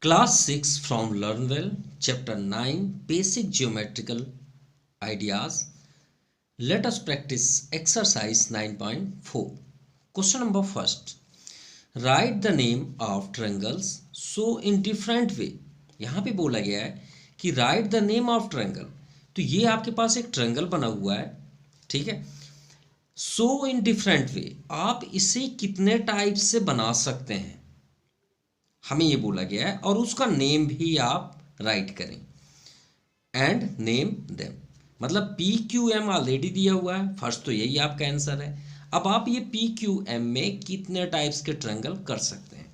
Class 6 from LearnWell, Chapter 9 Basic Geometrical Ideas. Let us practice exercise 9.4. Question number first. Write the name of triangles so in different way. यहाँ पे बोला गया है कि write the name of triangle. तो ये आपके पास एक ट्रायंगल बना हुआ है, ठीक है. सो इन डिफरेंट वे, आप इसे कितने टाइप से बना सकते हैं, हमें ये बोला गया है. और उसका नेम भी आप राइट करें. एंड नेम देम, मतलब पी क्यू एम ऑलरेडी दिया हुआ है, फर्स्ट तो यही आपका आंसर है. अब आप ये पी क्यू एम में कितने टाइप्स के ट्रायंगल कर सकते हैं.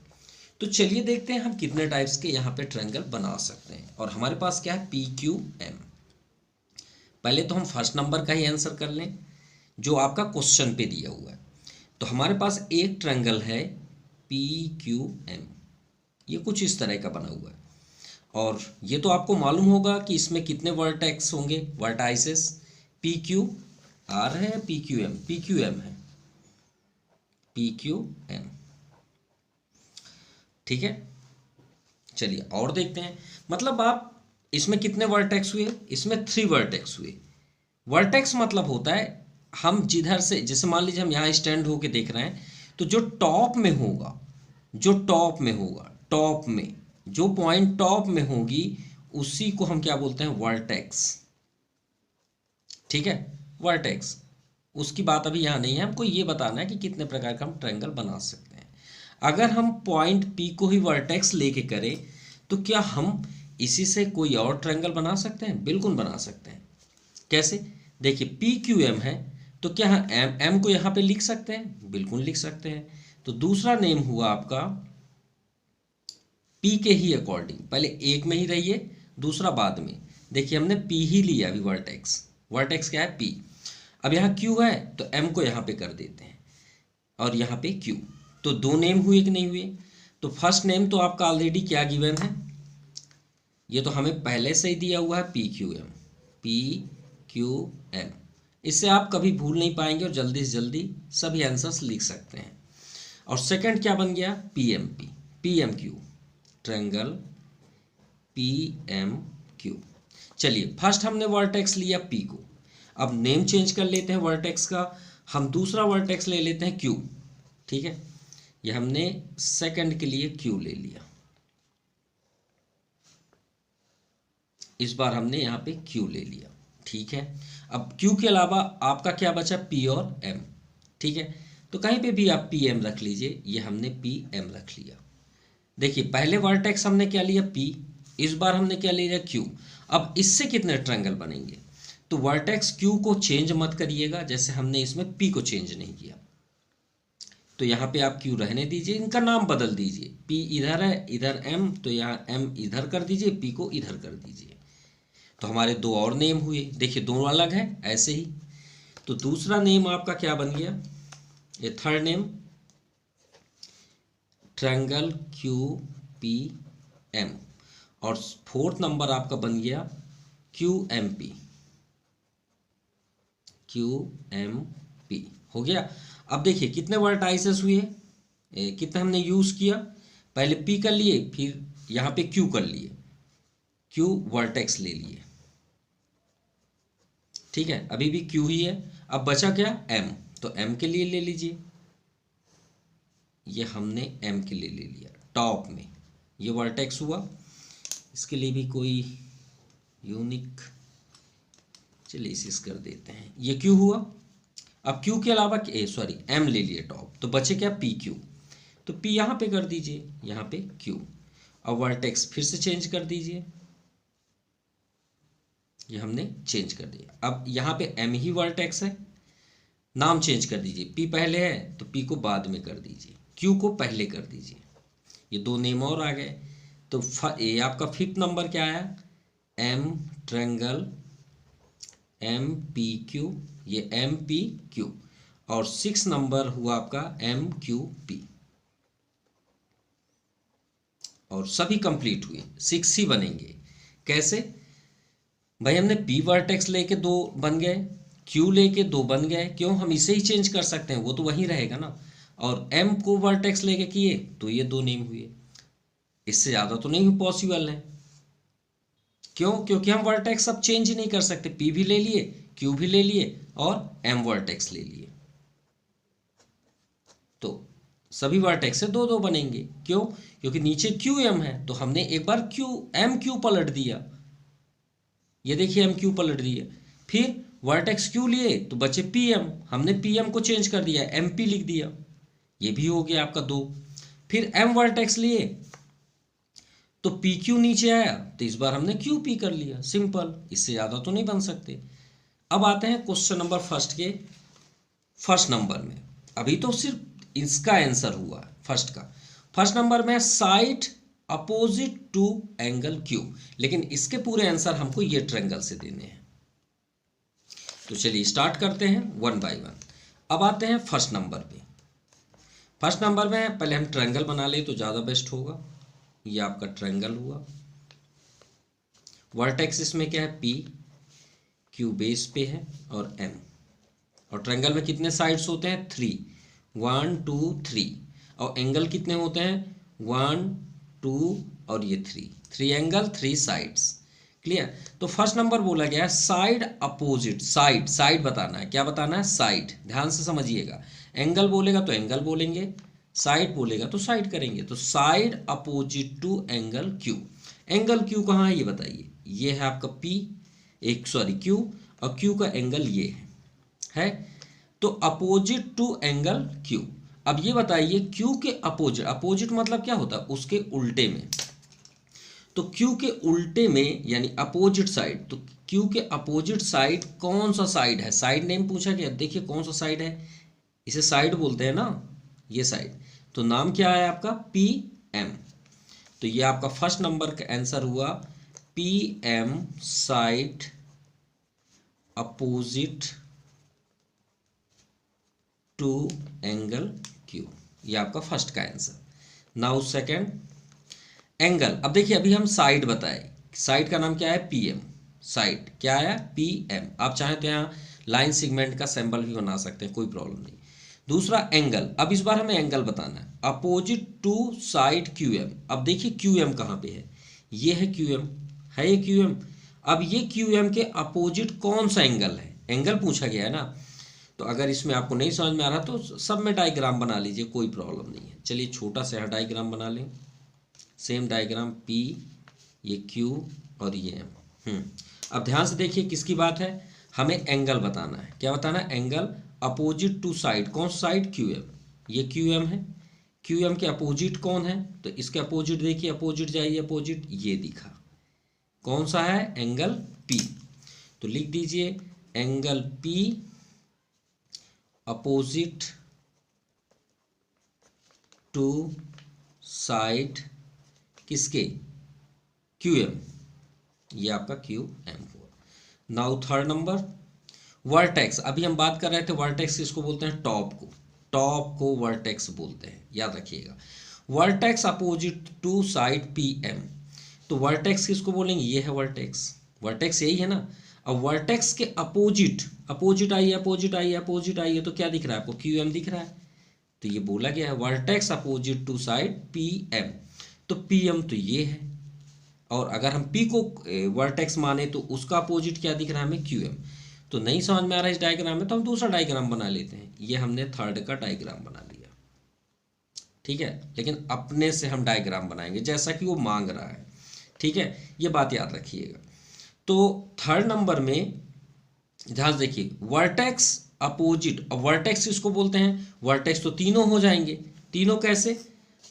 तो चलिए देखते हैं हम कितने टाइप्स के यहाँ पे ट्रायंगल बना सकते हैं. और हमारे पास क्या है, पी क्यू एम. पहले तो हम फर्स्ट नंबर का ही आंसर कर लें जो आपका क्वेश्चन पे दिया हुआ है. तो हमारे पास एक ट्रायंगल है पी क्यू एम, ये कुछ इस तरह का बना हुआ है. और ये तो आपको मालूम होगा कि इसमें कितने वर्टेक्स होंगे, वर्टाइसेस. पी क्यू आर है, पी क्यू एम है, पी क्यू एम, ठीक है. चलिए और देखते हैं. मतलब आप इसमें कितने वर्टेक्स हुए, इसमें 3 वर्टेक्स हुए. वर्टेक्स मतलब होता है हम जिधर से, जैसे मान लीजिए हम यहाँ स्टैंड होके देख रहे हैं, तो जो टॉप में होगा, टॉप में जो पॉइंट टॉप में होगी उसी को हम क्या बोलते हैं, वर्टेक्स, ठीक है. वर्टेक्स, उसकी बात अभी यहाँ नहीं है, हमको ये बताना है कि कितने प्रकार का हम ट्रायंगल बना सकते हैं. अगर हम पॉइंट पी को ही वर्टेक्स लेके करें तो क्या हम इसी से कोई और ट्रायंगल बना सकते हैं? बिल्कुल बना सकते हैं. कैसे, देखिए पी क्यू एम है तो क्या एम को यहाँ पे लिख सकते हैं? बिल्कुल लिख सकते हैं. तो दूसरा नेम हुआ आपका पी के ही अकॉर्डिंग, पहले एक में ही रहिए, दूसरा बाद में. देखिए हमने पी ही लिया अभी, वर्टेक्स क्या है, पी. अब यहाँ क्यू है तो एम को यहाँ पे कर देते हैं और यहाँ पे क्यू. तो 2 नेम हुए कि नहीं हुए. तो फर्स्ट नेम तो आपका ऑलरेडी क्या गिवन है, ये तो हमें पहले से ही दिया हुआ है, पी क्यू एम. इससे आप कभी भूल नहीं पाएंगे और जल्दी से जल्दी सभी आंसर्स लिख सकते हैं. और सेकंड क्या बन गया, P M Q, triangle P M Q. चलिए फर्स्ट हमने वर्टेक्स लिया पी को, अब नेम चेंज कर लेते हैं वर्टेक्स का. हम दूसरा वर्टेक्स ले लेते हैं क्यू, ठीक है. ये हमने सेकंड के लिए क्यू ले लिया, इस बार हमने यहाँ पे क्यू ले लिया, ठीक है. अब क्यू के अलावा आपका क्या बचा, पी और एम, ठीक है. तो कहीं पे भी आप पी एम रख लीजिए, ये हमने पी एम रख लिया. देखिए पहले वर्टेक्स हमने क्या लिया, पी, इस बार हमने क्या लिया, क्यू. अब इससे कितने ट्रायंगल बनेंगे. तो वर्टेक्स क्यू को चेंज मत करिएगा, जैसे हमने इसमें पी को चेंज नहीं किया. तो यहाँ पे आप क्यू रहने दीजिए, इनका नाम बदल दीजिए. पी इधर है, इधर एम, तो यहाँ एम इधर कर दीजिए, पी को इधर कर दीजिए. तो हमारे 2 और नेम हुए. देखिए 2 अलग है ऐसे ही. तो दूसरा नेम आपका क्या बन गया, ये third name, triangle Q P M. और फोर्थ नंबर आपका बन गया क्यू एम पी, हो गया. अब देखिए कितने वर्टाइसेस हुए, कितने हमने यूज किया, पहले पी कर लिए, फिर यहाँ पे क्यू कर लिए, क्यू वर्टेक्स ले लिए, ठीक है. अभी भी क्यू ही है. अब बचा क्या, एम, तो एम के लिए ले लीजिए, ये हमने एम के लिए ले लिया टॉप में, ये वर्टेक्स हुआ. इसके लिए भी कोई यूनिक, चलिए इस कर देते हैं, ये क्यू हुआ. अब क्यू के अलावा एम ले लिए टॉप, तो बचे क्या, पी क्यू. तो पी यहाँ पे कर दीजिए, यहाँ पे क्यू. अब वर्टेक्स फिर से चेंज कर दीजिए, ये हमने चेंज कर दिया. अब यहाँ पे एम ही वर्टेक्स है, नाम चेंज कर दीजिए, पी पहले है तो पी को बाद में कर दीजिए, क्यू को पहले कर दीजिए. ये 2 नेम और आ गए. तो ये आपका 5th नंबर क्या आया, M triangle M P Q, ये एम पी क्यू. और 6 नंबर हुआ आपका एम क्यू पी. और सभी कंप्लीट हुए, 6 ही बनेंगे. कैसे भाई, हमने पी वर्टेक्स लेके 2 बन गए, क्यू लेके 2 बन गए, क्यों, हम इसे ही चेंज कर सकते हैं, वो तो वहीं रहेगा ना. और एम को वर्टेक्स लेके किए तो ये 2 नेम हुए. इससे ज़्यादा तो नहीं पॉसिबल है। क्यों? क्योंकि हम वर्टेक्स अब चेंज ही नहीं कर सकते। पी भी ले लिए, क्यू भी ले लिए और एम वर्टेक्स ले लिए, तो सभी वर्टेक्स से दो दो बनेंगे। क्यों? क्योंकि नीचे क्यू एम है, तो हमने एक बार क्यू एम क्यू पलट दिया। ये देखिए एम क्यू पलट दिया। फिर वर्टेक्स क्यू लिए तो बचे पी एम, हमने पी एम को चेंज कर दिया, एम पी लिख दिया। ये भी हो गया आपका दो। फिर एम वर्टेक्स लिए तो पी क्यू नीचे आया, तो इस बार हमने क्यू पी कर लिया। सिंपल, इससे ज़्यादा तो नहीं बन सकते। अब आते हैं क्वेश्चन नंबर फर्स्ट के फर्स्ट नंबर में। अभी तो सिर्फ इसका आंसर हुआ फर्स्ट का। फर्स्ट नंबर में side opposite to angle Q, लेकिन इसके पूरे आंसर हमको ये ट्रायंगल से देने हैं। तो चलिए स्टार्ट करते हैं वन बाय वन। अब आते हैं फर्स्ट नंबर पे। फर्स्ट नंबर में पहले हम ट्रायंगल बना ले तो ज़्यादा बेस्ट होगा। ये आपका ट्रायंगल हुआ। वर्टेक्स इसमें क्या है? पी, क्यू बेस पे है और एम। और ट्रायंगल में कितने साइड्स होते हैं? 3, 1 2 3। और एंगल कितने होते हैं? 1 2 और ये 3 एंगल 3 साइड्स। क्लियर? तो फर्स्ट नंबर बोला गया है साइड अपोजिट। साइड, साइड बताना है। क्या बताना है? साइड। ध्यान से समझिएगा। एंगल बोलेगा तो एंगल बोलेंगे, साइड बोलेगा तो साइड करेंगे। तो side opposite to angle Q. Angle Q कहाँ है ये बताइए? ये है आपका पी, एक सॉरी क्यू, और क्यू का एंगल ये है। तो अपोजिट टू एंगल क्यू। अब ये बताइए क्यू के अपोजिट, अपोजिट मतलब क्या होता है? उसके उल्टे में। तो क्यू के उल्टे में यानी अपोजिट साइड, तो क्यू के अपोजिट साइड कौन सा साइड है? साइड नेम पूछा गया। देखिए कौन सा साइड है, इसे साइड बोलते हैं ना, ये साइड। तो नाम क्या है आपका? P M. तो ये आपका फर्स्ट नंबर का आंसर हुआ P M side opposite to angle Q. ये आपका फर्स्ट का आंसर। Now second angle. अब देखिए अभी हम साइड बताए, साइड का नाम क्या है? P M. साइड क्या है? P M. आप चाहें तो यहाँ लाइन सेगमेंट का सिंबल भी बना सकते हैं, कोई प्रॉब्लम नहीं। दूसरा एंगल। अब इस बार हमें एंगल बताना है opposite to side Q M. अब देखिए क्यू एम कहाँ पे है? ये है क्यू एम, है ये क्यू एम। अब ये क्यू एम के अपोजिट कौन सा एंगल है? एंगल पूछा गया है ना। तो अगर इसमें आपको नहीं समझ में आ रहा तो सब में डायग्राम बना लीजिए, कोई प्रॉब्लम नहीं है। चलिए छोटा सा डायग्राम बना लें। सेम डायग्राम, पी, ये क्यू और ये एम। अब ध्यान से देखिए किसकी बात है? हमें एंगल बताना है। क्या बताना है? Angle opposite to side. कौन सा साइड? Q M. ये क्यू एम है। क्यू एम के अपोजिट कौन है? तो इसके अपोजिट देखिए, अपोजिट जाइए, अपोजिट ये दिखा। कौन सा है? Angle P. तो लिख दीजिए angle P opposite to side किसके? Q M. ये आपका क्यू एम हुआ। Now third number vertex. अभी हम बात कर रहे थे वर्टेक्स किसको बोलते हैं? टॉप को। टॉप को वर्टेक्स बोलते हैं, याद रखिएगा। Vertex opposite to side P M. तो वर्टेक्स किसको बोलेंगे? ये है वर्टेक्स। वर्टेक्स यही है ना। अब वर्टेक्स के अपोजिट, अपोजिट आइए, अपोजिट आइए, अपोजिट आइए, तो क्या दिख रहा है आपको? क्यू एम दिख रहा है। तो ये बोला गया है vertex opposite to side P M. तो पी एम तो ये है, और अगर हम पी को वर्टेक्स माने तो उसका अपोजिट क्या दिख रहा है हमें? Q M. तो नहीं समझ में आ रहा है इस डायग्राम में, तो हम दूसरा डायग्राम बना लेते हैं। ये हमने थर्ड का डायग्राम बना लिया, ठीक है। लेकिन अपने से हम डायग्राम बनाएंगे जैसा कि वो मांग रहा है, ठीक है। ये बात याद रखिएगा। तो थर्ड नंबर में ध्यान देखिए वर्टेक्स अपोजिट। अब वर्टेक्स किसको बोलते हैं? वर्टेक्स तो तीनों हो जाएंगे। तीनों कैसे?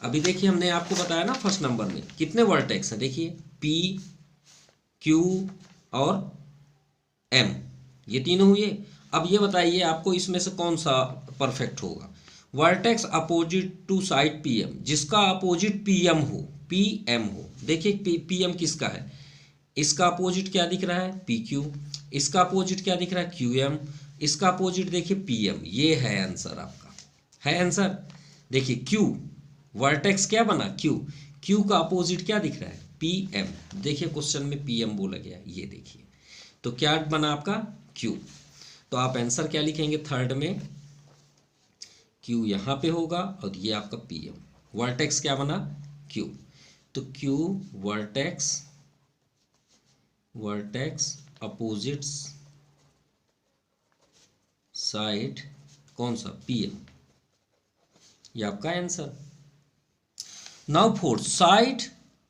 अभी देखिए हमने आपको बताया ना फर्स्ट नंबर में कितने वर्टेक्स हैं। देखिए पी, क्यू और एम, ये तीनों हुए। अब ये बताइए आपको इसमें से कौन सा परफेक्ट होगा? Vertex opposite to side P M, जिसका अपोजिट पी एम हो, पी एम हो। देखिए पी एम किसका है? इसका अपोजिट क्या दिख रहा है? P Q. इसका अपोजिट क्या दिख रहा है? Q M. इसका अपोजिट देखिए पी एम। ये है आंसर आपका, है आंसर। देखिए क्यू, वर्टेक्स क्या बना? क्यू। क्यू का अपोजिट क्या दिख रहा है? P M. देखिए क्वेश्चन में पी एम बोला गया, ये देखिए। तो क्या बना आपका? क्यू। तो आप आंसर क्या लिखेंगे थर्ड में? क्यू यहाँ पे होगा और ये आपका पी एम। वर्टेक्स क्या बना? क्यू। तो क्यू वर्टेक्स अपोजिट्स साइड कौन सा, पी एम, ये आपका answer. Now fourth, side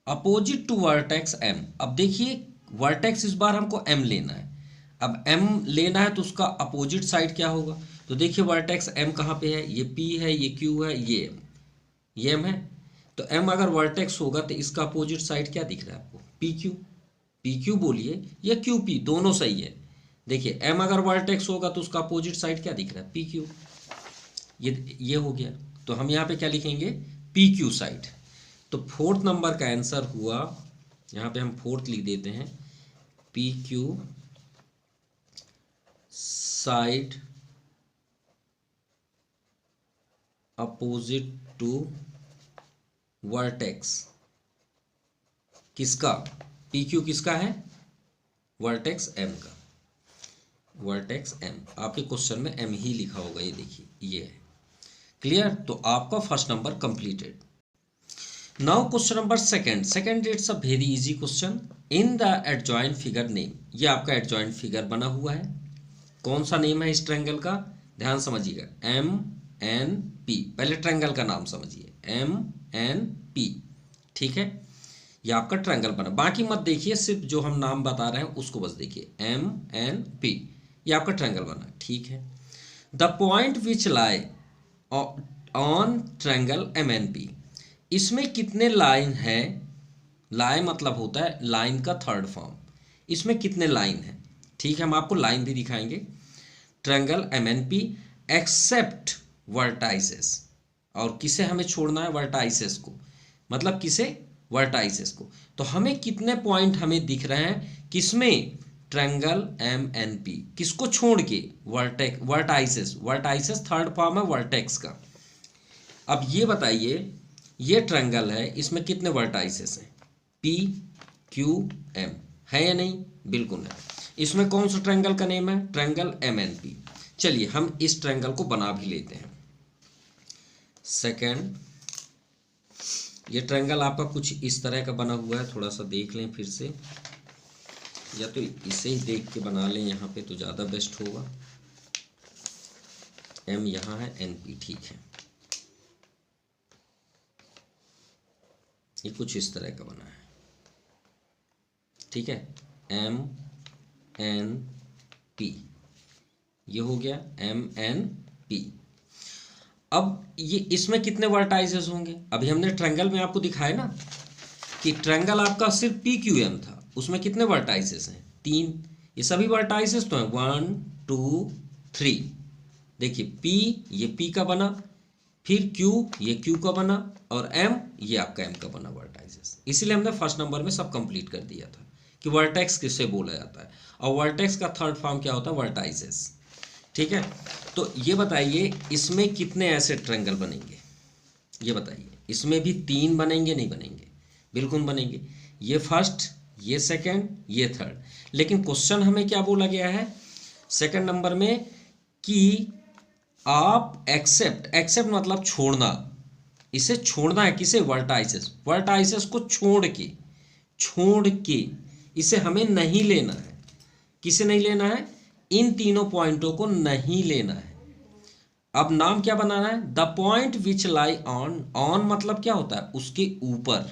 opposite to vertex M. अब देखिए वर्टेक्स इस बार हमको एम लेना है, अब एम लेना है तो उसका अपोजिट साइड क्या होगा। तो देखिए वर्टेक्स एम कहाँ पे है, ये पी है, ये क्यू है, ये एम है। तो एम अगर वर्टेक्स होगा तो इसका अपोजिट साइड क्या दिख रहा है आपको, पी क्यू बोलिए या क्यू पी, दोनों सही है। देखिए एम अगर वर्टेक्स होगा तो उसका अपोजिट साइड क्या दिख रहा है, पी क्यू। ये हो गया, तो हम यहाँ पे क्या लिखेंगे, पी क्यू साइड। तो फोर्थ नंबर का आंसर हुआ, यहाँ पे हम फोर्थ लिख देते हैं, P Q side opposite to vertex, किसका, पी क्यू किसका है, वर्टेक्स एम का, वर्टेक्स एम। आपके क्वेश्चन में एम ही लिखा होगा, ये देखिए ये है। क्लियर, तो आपका first number completed. Now question number second it's a very easy question. In the adjoint figure name, ये आपका एडजॉइंट फिगर बना हुआ है, कौन सा नेम है इस ट्रायंगल का, ध्यान समझिएगा, एम एन पी। पहले ट्रायंगल का नाम समझिए, एम एन पी, ठीक है, ये आपका ट्रायंगल बना, बाकी मत देखिए, सिर्फ जो हम नाम बता रहे हैं उसको बस देखिए, एम एन पी, ये आपका ट्रायंगल बना, ठीक है। The point which lie on triangle M N P, इसमें कितने लाइन है, लाई मतलब होता है लाइन का थर्ड फॉर्म, इसमें कितने लाइन है, ठीक है, हम आपको लाइन भी दिखाएंगे। Triangle M N P except vertices, और किसे हमें छोड़ना है, वर्टाइसेस को, मतलब किसे, वर्टाइसेस को। तो हमें कितने पॉइंट हमें दिख रहे हैं किसमें, ट्रायंगल एम एन पी, किसको छोड़ के, वर्टाइसेस थर्ड फॉर्म है वर्टेक्स का। अब ये बताइए, ये ट्रायंगल है, इसमें कितने वर्टाइसेस हैं, पी क्यू एम, है या नहीं, बिल्कुल है। इसमें कौन सा ट्रायंगल का नेम है, ट्रायंगल एम एन पी। चलिए हम इस ट्रायंगल को बना भी लेते हैं। सेकंड, ये ट्रायंगल आपका कुछ इस तरह का बना हुआ है, थोड़ा सा देख लें फिर से, या तो इसे ही देख के बना लें यहाँ पे तो ज़्यादा बेस्ट होगा। एम यहाँ है, एन पी, ठीक है, ये कुछ इस तरह का बना है, ठीक है, एम एन पी, ये हो गया एम एन पी। अब ये इसमें कितने वर्टाइसेस होंगे, अभी हमने ट्रायंगल में आपको दिखाया ना कि ट्रायंगल आपका सिर्फ पी क्यू एम था, उसमें कितने वर्टाइसेस हैं, 3, ये सभी वर्टाइसेस तो हैं 1 2 3। देखिए पी, ये पी का बना, फिर क्यू, ये क्यू का बना, और एम, ये आपका एम का बना वर्टाइसेस। इसीलिए हमने फर्स्ट नंबर में सब कंप्लीट कर दिया था कि वर्टेक्स किससे बोला जाता है, और वर्टेक्स का थर्ड फॉर्म क्या होता है, वर्टाइसेस, ठीक है। तो ये बताइए इसमें कितने ऐसे ट्रायंगल बनेंगे, ये बताइए, इसमें भी 3 बनेंगे, नहीं बनेंगे, बिल्कुल बनेंगे, ये फर्स्ट, ये सेकंड, ये थर्ड। लेकिन क्वेश्चन हमें क्या बोला गया है सेकंड नंबर में कि आप एक्सेप्ट मतलब छोड़ना, इसे छोड़ना है, किसे, वर्टाइसेस को छोड़ के इसे हमें नहीं लेना है, किसे नहीं लेना है, इन तीनों पॉइंटों को नहीं लेना है। अब नाम क्या बनाना है, the point which lie on मतलब क्या होता है, उसके ऊपर,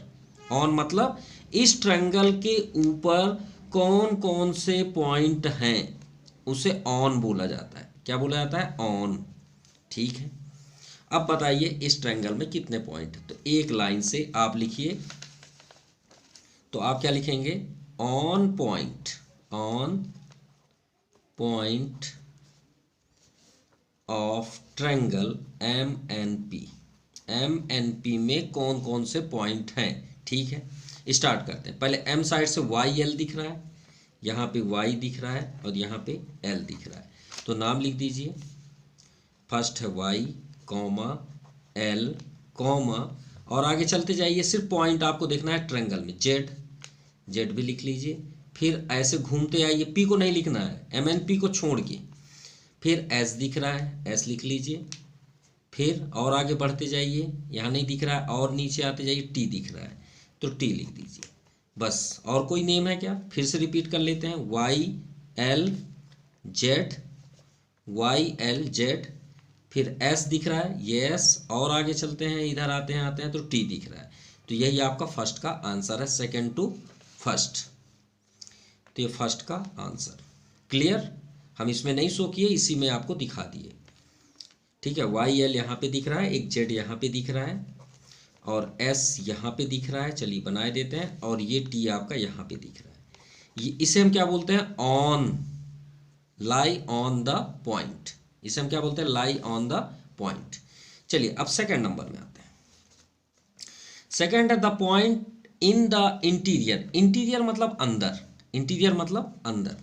ऑन मतलब इस ट्रायंगल के ऊपर कौन कौन से पॉइंट हैं उसे ऑन बोला जाता है, क्या बोला जाता है, ऑन, ठीक है। अब बताइए इस ट्रायंगल में कितने पॉइंट हैं, तो एक लाइन से आप लिखिए, तो आप क्या लिखेंगे, on point of triangle M N P में कौन कौन से पॉइंट हैं, ठीक है। स्टार्ट करते हैं, पहले एम साइड से वाई एल दिख रहा है, यहाँ पे वाई दिख रहा है और यहाँ पे एल दिख रहा है, तो नाम लिख दीजिए, फर्स्ट है वाई कॉमा एल कॉमा, और आगे चलते जाइए, सिर्फ पॉइंट आपको देखना है ट्रायंगल में, जेड भी लिख लीजिए, फिर ऐसे घूमते आइए, पी को नहीं लिखना है, एम एन पी को छोड़ के, फिर एस दिख रहा है, एस लिख लीजिए, फिर और आगे बढ़ते जाइए, यहाँ नहीं दिख रहा है, और नीचे आते जाइए, टी दिख रहा है, तो टी लिख दीजिए बस। और कोई नेम है क्या, फिर से रिपीट कर लेते हैं। Y L Z, Y L Z, फिर एस दिख रहा है, ये एस, और आगे चलते हैं, इधर आते हैं तो टी दिख रहा है। तो यही आपका फर्स्ट का आंसर है, सेकंड टू फर्स्ट। तो ये फर्स्ट का आंसर। क्लियर, हम इसमें नहीं शो किए, इसी में आपको दिखा दिए। ठीक है, वाई एल यहाँ पे दिख रहा है, एक जेड यहाँ पे दिख रहा है, और एस यहाँ पे दिख रहा है, चलिए बनाए देते हैं, और ये टी आपका यहाँ पे दिख रहा है। ये इसे हम क्या बोलते हैं, on, lie on the point. इसे हम क्या बोलते हैं, लाई ऑन द पॉइंट। चलिए अब सेकंड नंबर में आते हैं। सेकंड है the point in the interior. Interior मतलब अंदर, इंटीरियर मतलब अंदर,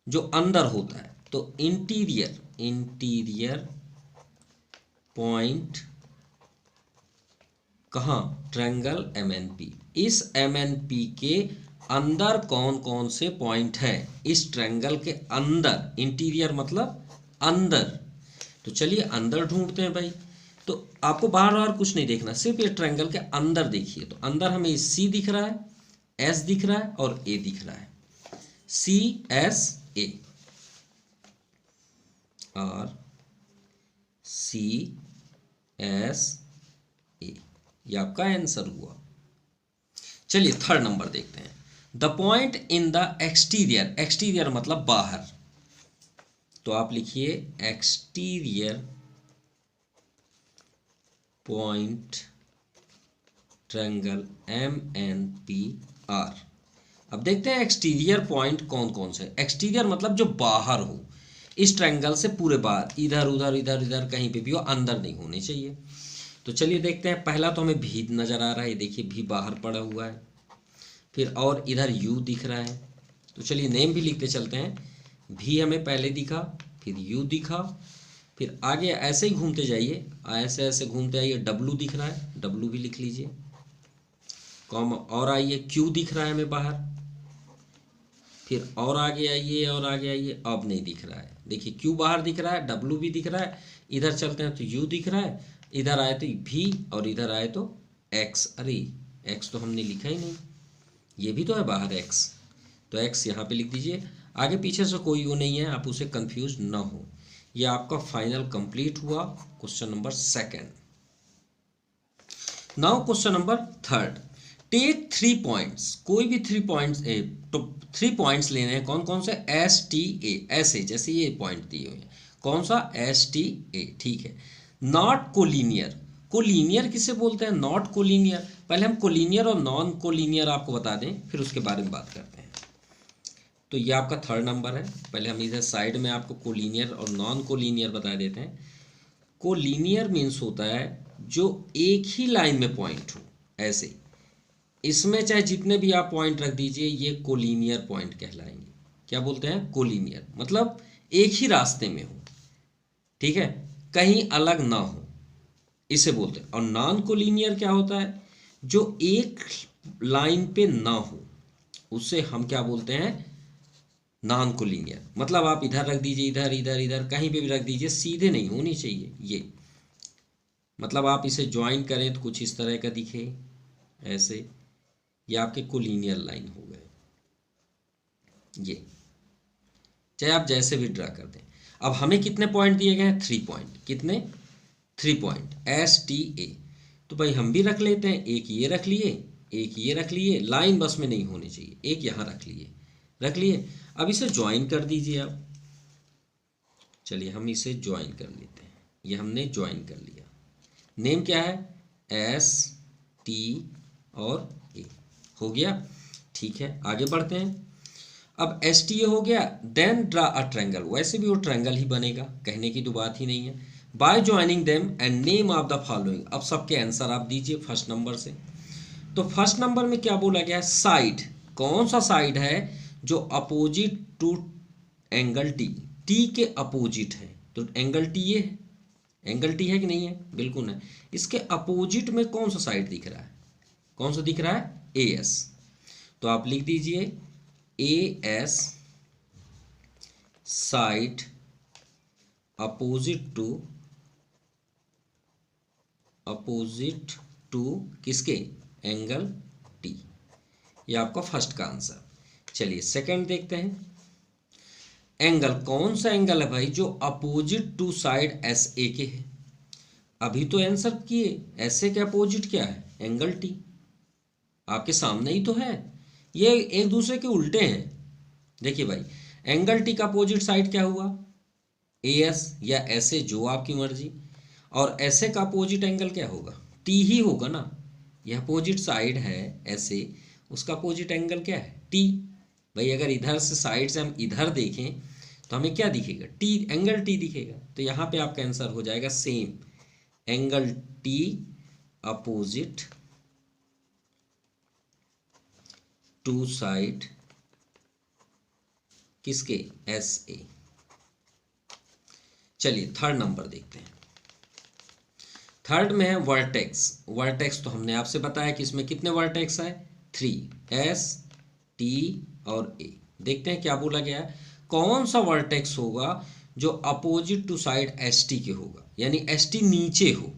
जो अंदर होता है। तो इंटीरियर, इंटीरियर पॉइंट कहाँ, ट्रायंगल एमएनपी। इस एमएनपी के अंदर कौन कौन से पॉइंट है, इस ट्रायंगल के अंदर, इंटीरियर मतलब अंदर। तो चलिए अंदर ढूंढते हैं भाई। तो आपको बाहर बाहर कुछ नहीं देखना, सिर्फ ये ट्रायंगल के अंदर देखिए। तो अंदर हमें सी दिख रहा है, एस दिख रहा है, और ए दिख रहा है, सी एस ए, और सी एस ए, ये आपका आंसर हुआ। चलिए थर्ड नंबर देखते हैं। The point in the exterior, exterior मतलब बाहर। तो आप लिखिए exterior point triangle M N P R. अब देखते हैं एक्सटीरियर पॉइंट कौन कौन से। एक्सटीरियर मतलब जो बाहर हो, इस ट्रायंगल से पूरे बाहर, इधर उधर इधर इधर कहीं पे भी हो, अंदर नहीं होने चाहिए। तो चलिए देखते हैं। पहला तो हमें भी नज़र आ रहा है, देखिए भी बाहर पड़ा हुआ है, फिर और इधर यू दिख रहा है। तो चलिए नेम भी लिखते चलते हैं। भी हमें पहले दिखा, फिर यू दिखा, फिर आगे ऐसे ही घूमते जाइए, ऐसे ऐसे घूमते आइए, डब्लू दिख रहा है, डब्लू भी लिख लीजिए, कॉमा, और आइए क्यू दिख रहा है हमें बाहर, फिर और आगे आइए, और आगे आइए, अब नहीं दिख रहा है। देखिए क्यू बाहर दिख रहा है, डब्लू भी दिख रहा है, इधर चलते हैं तो यू दिख रहा है, इधर आए तो भी, और इधर आए तो एक्स। अरे एक्स तो हमने लिखा ही नहीं, ये भी तो है बाहर एक्स, तो एक्स यहाँ पे लिख दीजिए। आगे पीछे से कोई वो नहीं है, आप उसे कंफ्यूज ना हो। ये आपका फाइनल कंप्लीट हुआ question number second. Now question number third. Take 3 points, कोई भी 3 पॉइंट्स, तो 3 पॉइंट्स लेने हैं, कौन कौन से, एस टी ए, ऐसे जैसे ये पॉइंट दिए हुए हैं, कौन सा, एस टी ए, ठीक है। नॉट कोलिनियर, कोलिनियर किसे बोलते हैं, नॉट कोलिनियर। पहले हम कोलिनियर और नॉन कोलिनियर आपको बता दें, फिर उसके बारे में बात करते हैं। तो ये आपका थर्ड नंबर है। पहले हम इधर साइड में आपको कोलिनियर और नॉन कोलिनियर बता देते हैं। कोलिनियर मीन्स होता है जो एक ही लाइन में पॉइंट हो, ऐसे। इसमें चाहे जितने भी आप पॉइंट रख दीजिए, ये कोलिनियर पॉइंट कहलाएंगे। क्या बोलते हैं, कोलिनियर, मतलब एक ही रास्ते में हो, ठीक है, कहीं अलग ना हो, इसे बोलते हैं। और नॉन कोलिनियर क्या होता है, जो एक लाइन पे ना हो, उसे हम क्या बोलते हैं, नॉन कोलिनियर। मतलब आप इधर रख दीजिए, इधर इधर इधर कहीं पे भी रख दीजिए, सीधे नहीं होनी चाहिए ये। मतलब आप इसे ज्वाइन करें तो कुछ इस तरह का दिखे, ऐसे, ये आपके कोलिनियर लाइन हो गए ये, चाहे आप जैसे भी ड्रा कर दें। अब हमें कितने पॉइंट दिए गए हैं, 3 पॉइंट। कितने, 3 पॉइंट, एस टी ए। तो भाई हम भी रख लेते हैं, एक ये रख लिए, एक ये रख लिए, लाइन बस में नहीं होनी चाहिए, एक यहाँ रख लिए, रख लिए। अब इसे ज्वाइन कर दीजिए आप। चलिए हम इसे ज्वाइन कर लेते हैं, ये हमने ज्वाइन कर लिया। नेम क्या है, एस टी और ए, हो गया, ठीक है। आगे बढ़ते हैं। अब एस टी ए हो गया, देन ड्रा अ ट्रायंगल। वैसे भी वो ट्रायंगल ही बनेगा, कहने की तो बात ही नहीं है। By joining them and name of the following. अब सबके आंसर आप दीजिए फर्स्ट नंबर से। तो फर्स्ट नंबर में क्या बोला गया है, साइड। कौन सा साइड है जो opposite to angle T, T के अपोजिट है। तो एंगल टी ये है, एंगल टी है कि नहीं है, बिल्कुल है। इसके अपोजिट में कौन सा साइड दिख रहा है, कौन सा दिख रहा है, ए एस। तो आप लिख दीजिए A S side opposite to किसके, एंगल टी। ये आपका फर्स्ट का आंसर। चलिए सेकंड देखते हैं। एंगल, कौन सा एंगल है भाई जो opposite to side S A के है? अभी तो आंसर किए, ऐसे के अपोजिट क्या है? Angle T. आपके सामने ही तो है, ये एक दूसरे के उल्टे हैं। देखिए भाई, एंगल टी का अपोजिट साइड क्या हुआ? ए एस या एस ए, जो आपकी मर्जी। और ऐसे का अपोजिट एंगल क्या होगा? टी ही होगा ना। यह अपोजिट साइड है ऐसे, उसका अपोजिट एंगल क्या है? टी। भाई अगर इधर से साइड से हम इधर देखें तो हमें क्या दिखेगा? टी, एंगल टी दिखेगा। तो यहाँ पे आपका आंसर हो जाएगा same, angle T opposite to side किसके? S A. चलिए थर्ड नंबर देखते हैं। थर्ड में है वर्टेक्स। वर्टेक्स तो हमने आपसे बताया कि इसमें कितने वर्टेक्स है? 3, एस टी और ए। देखते हैं क्या बोला गया है। कौन सा वर्टेक्स होगा जो opposite to side S T के होगा, यानी एस टी नीचे हो,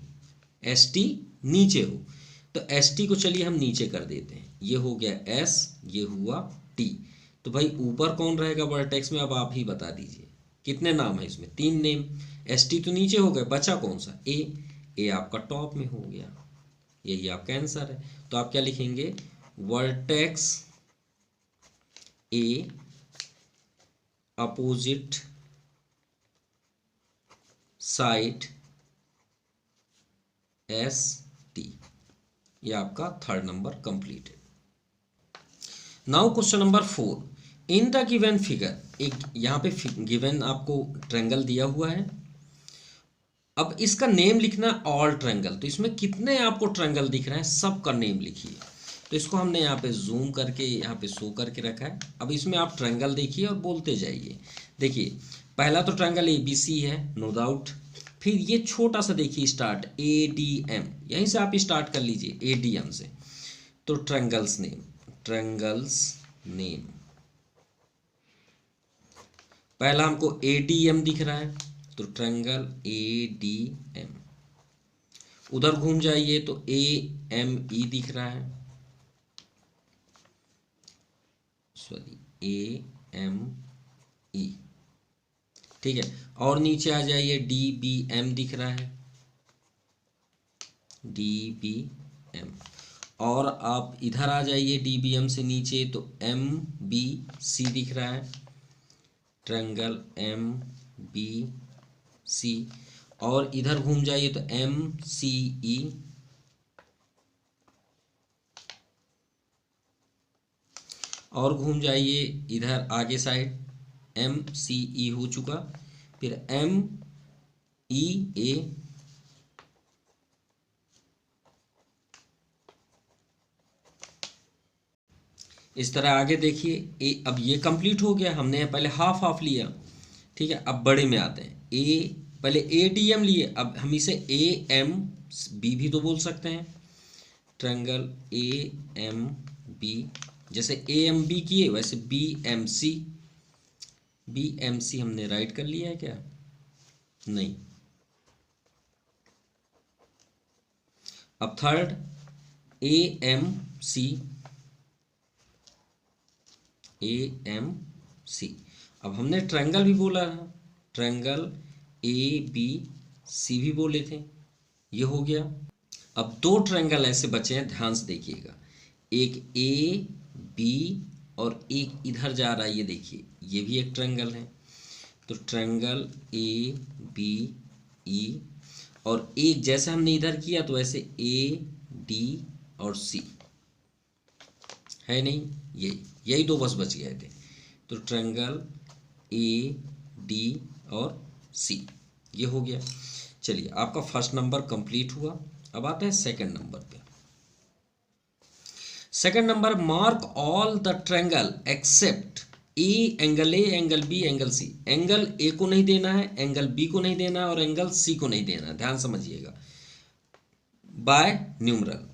एस टी नीचे हो। तो एस टी को चलिए हम नीचे कर देते हैं, ये हो गया एस, ये हुआ टी। तो भाई ऊपर कौन रहेगा वर्टेक्स में? अब आप ही बता दीजिए। कितने नाम है इसमें? 3 नेम। एस टी तो नीचे हो गए, बचा कौन सा? ए। ए आपका टॉप में हो गया, यही आपका आंसर है। तो आप क्या लिखेंगे? वर्टेक्स ए अपोजिट साइड एस टी। ये आपका थर्ड नंबर कंप्लीट है। Now question number 4। In the given figure, एक यहाँ पे गिवन आपको ट्रायंगल दिया हुआ है। अब इसका नेम लिखना है ऑल ट्रायंगल। तो इसमें कितने आपको ट्रायंगल दिख रहे हैं, सबका नेम लिखिए। तो इसको हमने यहाँ पे जूम करके यहाँ पे शो करके रखा है। अब इसमें आप ट्रायंगल देखिए और बोलते जाइए। देखिए पहला तो ट्रायंगल ए बी सी है, नो डाउट। फिर ये छोटा सा देखिए स्टार्ट, ए डी एम, यहीं से आप स्टार्ट कर लीजिए, ए डी एम से। तो ट्रायंगल्स नेम, ट्रायंगल्स नेम, पहला हमको ए डी एम दिख रहा है, तो ट्रायंगल ए डी एम। उधर घूम जाइए तो ए एम ई दिख रहा है, सॉरी ए एम ई, ठीक है। और नीचे आ जाइए, डी बी एम दिख रहा है, डी बी एम। और आप इधर आ जाइए डी बी एम से नीचे तो एम बी सी दिख रहा है, ट्रायंगल एम बी सी। और इधर घूम जाइए तो एम सी ई, और घूम जाइए इधर आगे साइड, एम सी ई हो चुका, फिर एम ई ए, इस तरह आगे देखिए ए। अब ये कंप्लीट हो गया, हमने पहले हाफ हाफ लिया, ठीक है। अब बड़े में आते हैं, ए पहले ए डी एम लिए, अब हम इसे ए एम बी भी तो बोल सकते हैं, ट्रायंगल ए एम बी। जैसे ए एम बी किए वैसे B M C, B M C हमने राइट कर लिया है क्या? नहीं। अब third A M C, A M C. अब हमने ट्रायंगल भी बोला है, ट्रायंगल ए बी सी भी बोले थे, ये हो गया। अब 2 ट्रायंगल ऐसे बचे हैं, ध्यान से देखिएगा। एक ए बी और एक इधर जा रहा है, ये देखिए, ये भी एक ट्रायंगल है। तो ट्रायंगल ए बी ई, और एक जैसे हमने इधर किया तो ऐसे ए डी और सी है नहीं, यही 2 बस बच गए थे। तो ट्रायंगल ए डी और सी, ये हो गया। चलिए आपका फर्स्ट नंबर कंप्लीट हुआ। अब आते हैं सेकंड नंबर पे। Second number, mark all the triangle except A, angle A, angle B, angle C. Angle A को नहीं देना है, एंगल बी को नहीं देना है, और एंगल सी को नहीं देना है, ध्यान समझिएगा। बाय न्यूमरल,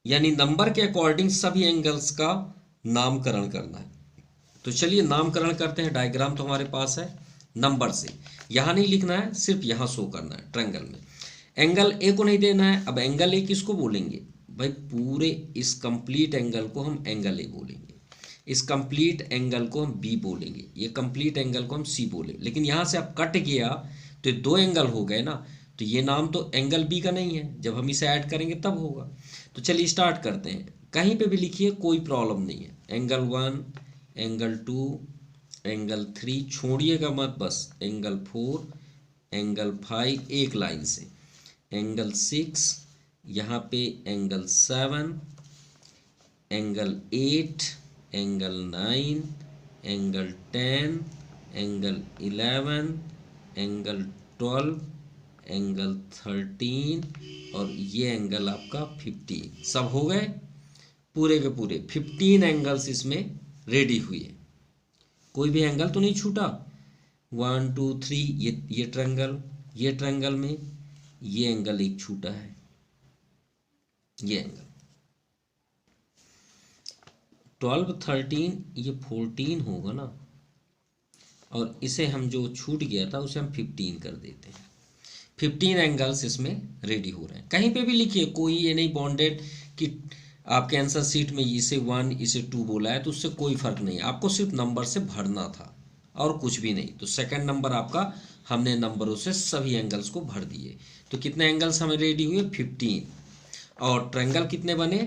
यानी नंबर के अकॉर्डिंग सभी एंगल्स का नामकरण करना है। तो चलिए नामकरण करते हैं। डायग्राम तो हमारे पास है, नंबर से यहाँ नहीं लिखना है, सिर्फ यहाँ शो करना है ट्रायंगल में। एंगल ए को नहीं देना है। अब एंगल ए किसको बोलेंगे भाई पूरे इस कंप्लीट एंगल को हम एंगल ए बोलेंगे, इस कंप्लीट एंगल को हम बी बोलेंगे, ये कंप्लीट एंगल को हम सी बोलेंगे। लेकिन यहाँ से अब कट गया तो ये दो एंगल हो गए ना, तो ये नाम तो एंगल बी का नहीं है, जब हम इसे ऐड करेंगे तब होगा। तो चलिए स्टार्ट करते हैं, कहीं पे भी लिखिए कोई प्रॉब्लम नहीं है। एंगल 1, एंगल 2, एंगल 3, छोड़िएगा मत, बस एंगल 4, एंगल 5 एक लाइन से, एंगल 6, यहाँ पे angle 7, angle 8, angle 9, angle 10, angle 11, angle 12, angle 13 और ये एंगल आपका 15। सब हो गए पूरे के पूरे 15 एंगल्स इसमें रेडी हुए, कोई भी एंगल तो नहीं छूटा। 1 2 3 ये ट्रायंगल, ये ट्रायंगल में ये एंगल एक छूटा है, ये एंगल 12 13 ये 14 होगा ना, और इसे हम जो छूट गया था उसे हम 15 कर देते हैं। 15 एंगल्स इसमें रेडी हो रहे हैं। कहीं पे भी लिखिए, कोई ये नहीं बॉन्डेड कि आपके आंसर शीट में इसे 1 इसे 2 बोला है तो उससे कोई फर्क नहीं, आपको सिर्फ नंबर से भरना था और कुछ भी नहीं। तो सेकंड नंबर आपका हमने नंबरों से सभी एंगल्स को भर दिए। तो कितने एंगल्स हमें रेडी हुए? 15। और ट्रायंगल कितने बने?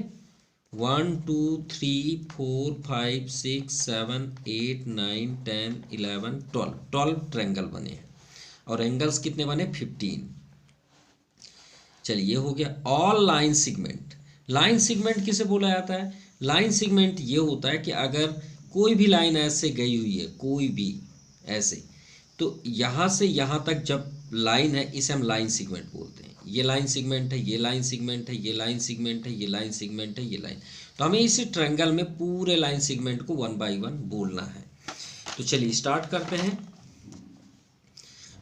1 2 3 4 5 6 7 8 9 10 11 12 ट्रायंगल बने हैं। और एंगल्स कितने बने? 15। चलिए हो गया। All line segment, line segment किसे बोला जाता है? लाइन सेगमेंट ये होता है कि अगर कोई भी लाइन ऐसे गई हुई है, कोई भी ऐसे, तो यहाँ से यहाँ तक जब लाइन है इसे हम लाइन सेगमेंट बोलते हैं। ये लाइन सेगमेंट है, ये लाइन सेगमेंट है, ये लाइन सेगमेंट है, ये लाइन सेगमेंट है, ये लाइन। तो हमें इसी ट्रायंगल में पूरे लाइन सेगमेंट को 1 बाय 1 बोलना है। तो चलिए स्टार्ट करते हैं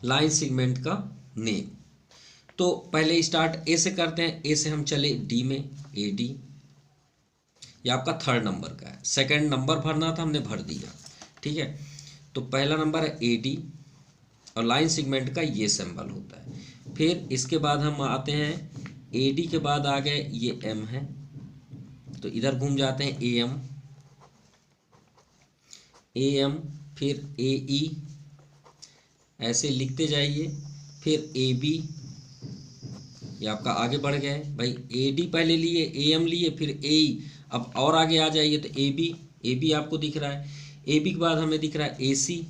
लाइन सेगमेंट का नेम। तो पहले स्टार्ट ए से करते हैं। ए से हम चले डी में, ए डी, ये आपका थर्ड नंबर का है। सेकंड नंबर भरना था, हमने भर दिया, ठीक है। तो पहला नंबर है ए डी और लाइन सेगमेंट का ये सिंबल होता है। फिर इसके बाद हम आते हैं ए डी के बाद आ गए ये एम है, तो इधर घूम जाते हैं ए एम, ए एम, फिर ए ई, ऐसे लिखते जाइए। फिर ए बी, ये आपका आगे बढ़ गया है भाई। ए डी पहले लिए, ए एम लिए, फिर ए ई, अब और आगे आ जाइए तो ए बी, ए बी आपको दिख रहा है। ए बी के बाद हमें दिख रहा है ए सी,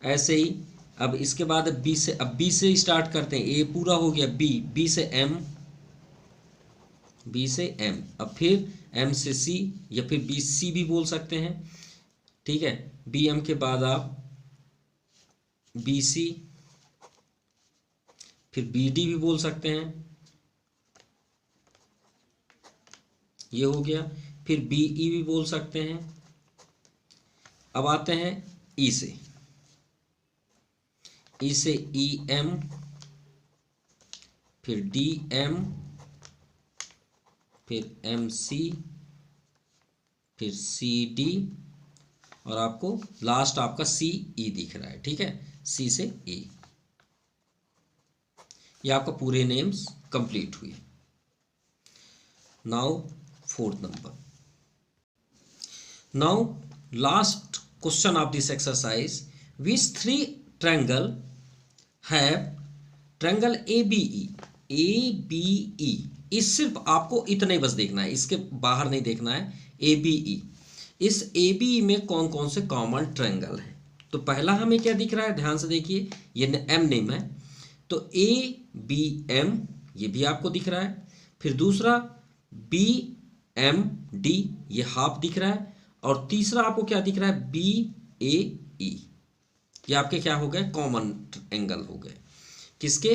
ऐसे ही। अब इसके बाद बी से, अब बी से स्टार्ट करते हैं। ए पूरा हो गया, बी, बी से एम, बी से एम, अब फिर एम से सी या फिर बी सी भी बोल सकते हैं, ठीक है। बी एम के बाद आप बी सी, फिर बी डी भी बोल सकते हैं, ये हो गया। फिर बी ई भी बोल सकते हैं। अब आते हैं ई से, ई से ई एम, फिर डी एम, फिर एम सी, फिर सी डी, और आपको लास्ट आपका सी ई दिख रहा है, ठीक है। सी से ई, ये आपका पूरे नेम्स कंप्लीट हुए। Now fourth number. Now last question of this exercise, which 3 triangle have triangle A B E, A B E. इस सिर्फ आपको इतना ही बस देखना है, इसके बाहर नहीं देखना है। ए बी ई, इस ए बी ई में कौन कौन से कॉमन ट्रायंगल हैं? तो पहला हमें क्या दिख रहा है, ध्यान से देखिए, ये एम नेम है, तो ए बी एम ये भी आपको दिख रहा है। फिर दूसरा बी एम डी, ये हाफ दिख रहा है। और तीसरा आपको क्या दिख रहा है, बी ए ई, ये आपके क्या हो गए, कॉमन एंगल हो गए। किसके?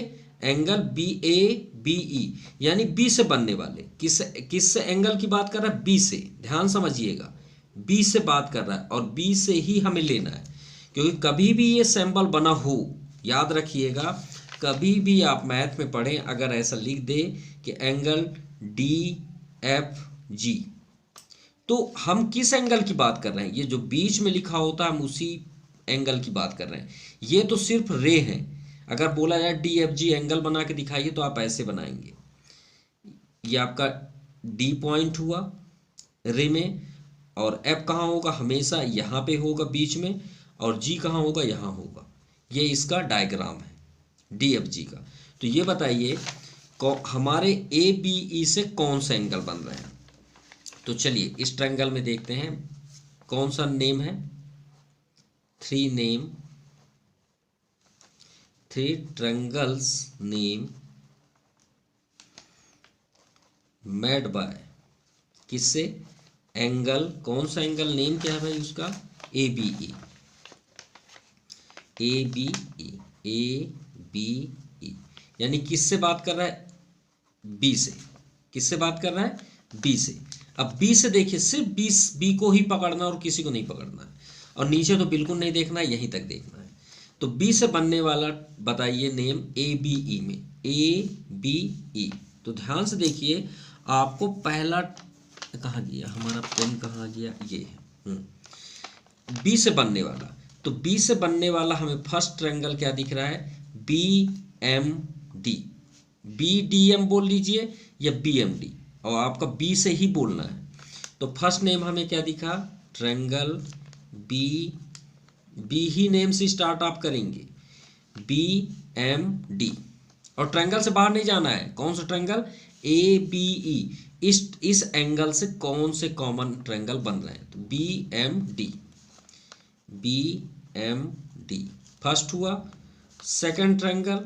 Angle B A B E, यानी बी से बनने वाले। किस से एंगल की बात कर रहा है? बी से, ध्यान समझिएगा, बी से बात कर रहा है और बी से ही हमें लेना है। क्योंकि कभी भी ये सिंबल बना हो, याद रखिएगा, कभी भी आप मैथ में पढ़ें, अगर ऐसा लिख दे कि एंगल डी एफ जी, तो हम किस एंगल की बात कर रहे हैं? ये जो बीच में लिखा होता है हम उसी एंगल की बात कर रहे हैं। ये तो सिर्फ रे हैं। अगर बोला जाए डी एफ जी एंगल बना के दिखाइए तो आप ऐसे बनाएंगे, ये आपका डी पॉइंट हुआ रे में, और एफ कहाँ होगा, हमेशा यहाँ पे होगा बीच में, और जी कहाँ होगा, यहाँ होगा। ये इसका डायग्राम है डी एफ जी का। तो ये बताइए हमारे ए बी ई से कौन सा एंगल बन रहे हैं। तो चलिए इस ट्रायंगल में देखते हैं कौन सा नेम है, three triangles name made by, किससे, एंगल, कौन सा एंगल, नेम क्या है भाई उसका, A B E, A B E, A B E, यानी किससे बात कर रहा है, बी से। किससे बात कर रहा है, बी से। अब बी से देखिए, सिर्फ बी को ही पकड़ना और किसी को नहीं पकड़ना है, और नीचे तो बिल्कुल नहीं देखना है, यहीं तक देखना है। तो बी से बनने वाला बताइए नेम ए बी ई में, ए बी ई। तो ध्यान से देखिए, आपको पहला कहाँ गया हमारा पेन, कहाँ गया, ये है बी से बनने वाला। तो बी से बनने वाला हमें फर्स्ट ट्रायंगल क्या दिख रहा है, B M D, B D M बोल लीजिए या बी एम डी, और आपका बी से ही बोलना है। तो फर्स्ट नेम हमें क्या दिखा, ट्रायंगल बी, बी ही नेम से स्टार्ट आप करेंगे, बी एम डी, और ट्रायंगल से बाहर नहीं जाना है। कौन सा ट्रायंगल, ए बी ई, इस एंगल से कौन से कॉमन ट्रायंगल बन रहे हैं, तो B M D, B M D first हुआ। Second triangle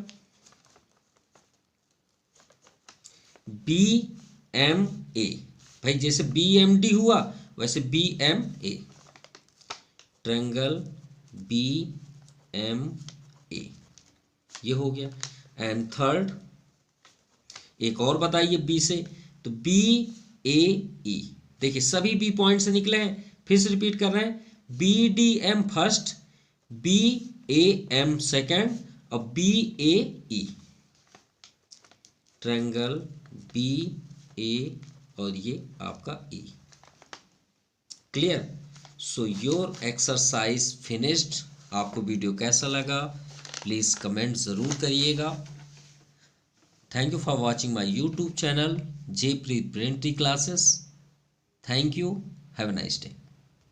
B M A, भाई जैसे बी एम डी हुआ वैसे B M A, triangle B M A, ये हो गया। एंड थर्ड एक और बताइए बी से, तो बी ए ई, देखिए सभी बी पॉइंट से निकले हैं, फिर से रिपीट कर रहे हैं, B D M first, B A M second, और B A E, triangle B A, और ये आपका E. Clear? So your exercise finished. आपको वीडियो कैसा लगा प्लीज़ कमेंट ज़रूर करिएगा। Thank you for watching my YouTube channel Jaypreet brain tree classes. Thank you, have a nice day.